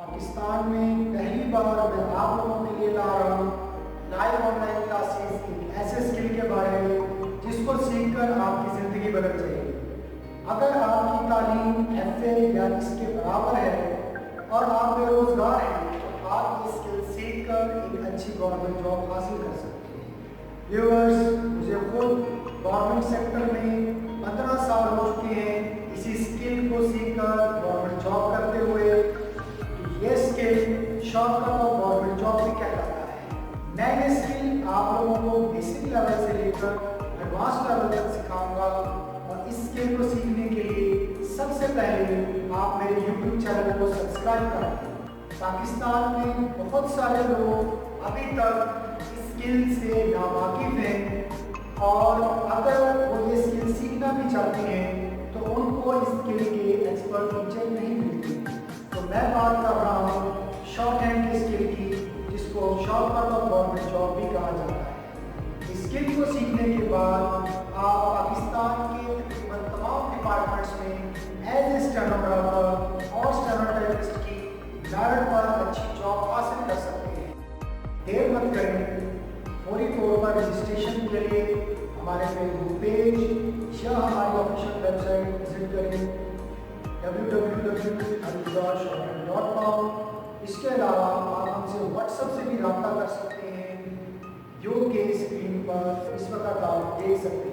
पाकिस्तान में पहली बार मैं आप लोगों के लिए ला रहा हूँ लाइव ऑनलाइन क्लासेस एक ऐसे स्किल के बारे में जिसको सीखकर आपकी ज़िंदगी बदल जाएगी। अगर आपकी तालीम एफए या इसके बराबर है और आप बेरोजगार हैं तो आप ये स्किल सीखकर एक अच्छी गवर्नमेंट जॉब हासिल कर सकते हैं। व्यूअर्स, मुझे खुद गवर्नमेंट सेक्टर में 15 साल हो चुके हैं इसी स्किल को सीखकर गवर्नमेंट जॉब करते हुए। ये skill shortcut of government job भी क्या करता है। मैं ये स्किल आप लोगों को बेसिक लेवल से लेकर एडवांस लेवल तक सिखाऊंगा और इस स्किल को सीखने के लिए सबसे पहले आप मेरे YouTube चैनल को सब्सक्राइब करें। पाकिस्तान में बहुत सारे लोग अभी तक इस स्किल से नावाकिफ हैं और अगर वो ये स्किल सीखना भी चाहते हैं तो उनको इस स्किल के एक्सपर्ट टीचर नहीं मिलते। तो मैं बात कर रहा हूँ शॉर्ट हैंड के स्किल की, जिसको शॉर्टकट ऑफ गवर्नमेंट जॉब भी कहा जाता है। इस स्किल को सीखने के बाद आप पाकिस्तान के तकरीबन तमाम डिपार्टमेंट्स में एज ए स्टेनोग्राफर और स्टेनोटाइपिस्ट की मेरिट पर अच्छी जॉब हासिल कर सकते हैं। देर मत करें, फौरी तौर पर रजिस्ट्रेशन के लिए हमारे फेसबुक पेज या हमारी ऑफिशियल वेबसाइट विजिट करें www.shorthand.com। इसके अलावा आप हमसे व्हाट्सएप से भी रब्ता कर सकते हैं, जो कि स्क्रीन पर इस वक्त आप देख सकते हैं।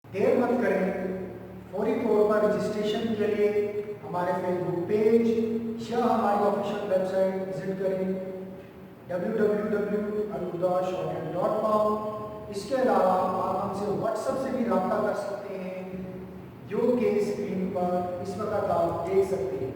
देर मत करें, फौरी तौर पर रजिस्ट्रेशन के लिए हमारे फेसबुक पेज या हमारी ऑफिशियल वेबसाइट विजिट करें www.shorthand.com। इसके अलावा आप हमसे व्हाट्सएप से भी रब्ता कर सकते हैं, जो कि स्क्रीन पर इस वक्त आप देख सकते हैं।